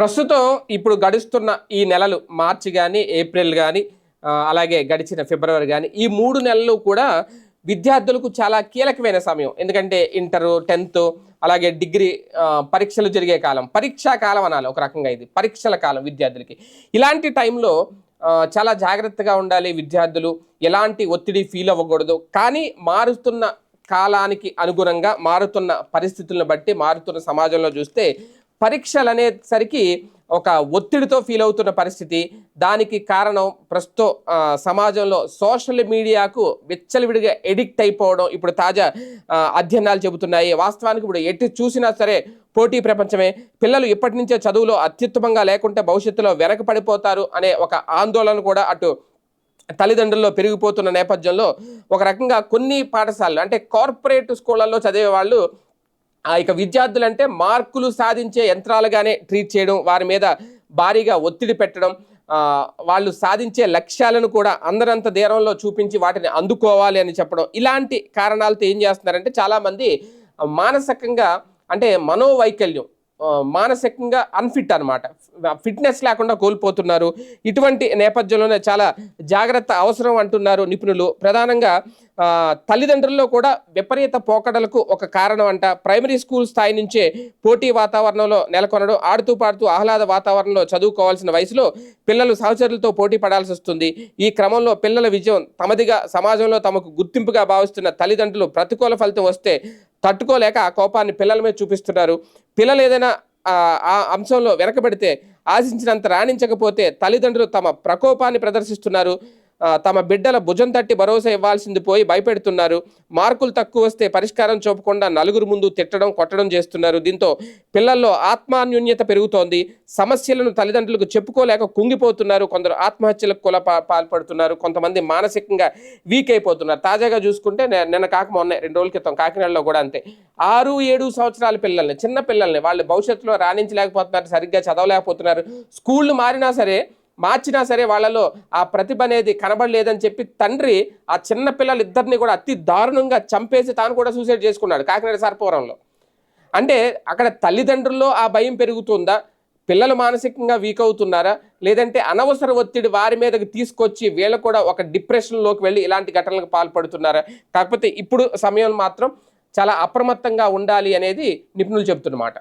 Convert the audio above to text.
ప్రస్తుతం ఇప్పుడు గడుస్తున్న ఈ నెలలు మార్చి గాని, ఏప్రిల్ గాని, అలాగే గడిచిన ఫిబ్రవరి గాని ఈ 3 నెలలు కూడా విద్యార్థులకు చాలా కీలకమైన సమయం. ఎందుకంటే ఇంటరు, 10థ్ అలాగే డిగ్రీ పరీక్షలు జరిగే కాలం. పరీక్షా కాలం అనాలి ఒక రకంగా ఇది. పరీక్షల కాలం విద్యార్థులకి. ఇలాంటి టైంలో చాలా జాగ్రత్తగా ఉండాలి విద్యార్థులు. ఎలాంటి ఒత్తిడి ఫీల్ అవ్వకూడదు. కానీ మారుతున్న కాలానికి అనుగుణంగా మారుతున్న పరిస్థితులను బట్టి మారుతున్న సమాజంలో చూస్తే పరీక్షలు అనేసరికి ఒక ఒత్తిడితో ఫీల్ అవుతున్న పరిస్థితి. దానికి కారణం ప్రస్తుతం సమాజంలో సోషల్ మీడియాకు విచ్చలవిడిగా ఎడిక్ట్ అయిపోవడం ఇప్పుడు తాజా అధ్యయనాలు చెబుతున్నాయి. వాస్తవానికి ఇప్పుడు ఎటు చూసినా సరే పోటీ ప్రపంచమే. పిల్లలు ఇప్పటి నుంచే చదువులో అత్యుత్తమంగా లేకుంటే భవిష్యత్తులో వెనకపడిపోతారు అనే ఒక ఆందోళన కూడా అటు తల్లిదండ్రుల్లో పెరిగిపోతున్న నేపథ్యంలో ఒక రకంగా కొన్ని పాఠశాలలు అంటే కార్పొరేట్ స్కూళ్ళల్లో చదివే వాళ్ళు ఇక విద్యార్థులంటే మార్కులు సాధించే యంత్రాలుగానే ట్రీట్ చేయడం, వారి మీద భారీగా ఒత్తిడి పెట్టడం, వాళ్ళు సాధించే లక్ష్యాలను కూడా అందరంత దూరంలో చూపించి వాటిని అందుకోవాలి అని చెప్పడం, ఇలాంటి కారణాలతో ఏం చేస్తున్నారంటే చాలామంది మానసికంగా అంటే మనోవైకల్యం, మానసికంగా అన్ఫిట్ అనమాట, ఫిట్నెస్ లేకుండా కోల్పోతున్నారు. ఇటువంటి నేపథ్యంలోనే చాలా జాగ్రత్త అవసరం అంటున్నారు నిపుణులు. ప్రధానంగా తల్లిదండ్రుల్లో కూడా విపరీత పోకడలకు ఒక కారణం అంట. ప్రైమరీ స్కూల్ స్థాయి నుంచే పోటీ వాతావరణంలో నెలకొనడం, ఆడుతూ పాడుతూ ఆహ్లాద వాతావరణంలో చదువుకోవాల్సిన వయసులో పిల్లలు సహచరులతో పోటీ పడాల్సి వస్తుంది. ఈ క్రమంలో పిల్లల విజయం తమదిగా సమాజంలో తమకు గుర్తింపుగా భావిస్తున్న తల్లిదండ్రులు ప్రతికూల ఫలితం వస్తే తట్టుకోలేక ఆ కోపాన్ని పిల్లల మీద చూపిస్తున్నారు. పిల్లలు ఏదైనా ఆ అంశంలో వెనకబడితే ఆశించినంత రాణించకపోతే తల్లిదండ్రులు తమ ప్రకోపాన్ని ప్రదర్శిస్తున్నారు. తమ బిడ్డల భుజం తట్టి భరోసా ఇవ్వాల్సింది పోయి భయపెడుతున్నారు. మార్కులు తక్కువ వస్తే పరిష్కారం చూపకుండా నలుగురు ముందు తిట్టడం, కొట్టడం చేస్తున్నారు. దీంతో పిల్లల్లో ఆత్మాన్యూన్యత పెరుగుతోంది. సమస్యలను తల్లిదండ్రులకు చెప్పుకోలేక కుంగిపోతున్నారు. కొందరు ఆత్మహత్యలకు కూడా పాల్పడుతున్నారు. కొంతమంది మానసికంగా వీక్ అయిపోతున్నారు. తాజాగా చూసుకుంటే నిన్న మొన్న 2 రోజుల క్రితం కాకినాడలో కూడా అంతే 6-7 సంవత్సరాల పిల్లల్ని, చిన్న పిల్లల్ని వాళ్ళు భవిష్యత్తులో రాణించలేకపోతున్నారు, సరిగ్గా చదవలేకపోతున్నారు. స్కూళ్ళు మార్చినా సరే వాళ్ళలో ఆ ప్రతిభ అనేది కనబడలేదని చెప్పి తండ్రి ఆ చిన్న పిల్లలు ఇద్దరిని కూడా అతి దారుణంగా చంపేసి తాను కూడా సూసైడ్ చేసుకున్నాడు కాకినాడ సర్పవరంలో. అంటే అక్కడ తల్లిదండ్రుల్లో ఆ భయం పెరుగుతుందా, పిల్లలు మానసికంగా వీక్ అవుతున్నారా, లేదంటే అనవసర ఒత్తిడి వారి మీదకి తీసుకొచ్చి వీళ్ళు కూడా ఒక డిప్రెషన్లోకి వెళ్ళి ఇలాంటి ఘటనలకు పాల్పడుతున్నారా? కాకపోతే ఇప్పుడు సమయం మాత్రం చాలా అప్రమత్తంగా ఉండాలి అనేది నిపుణులు చెబుతున్నమాట.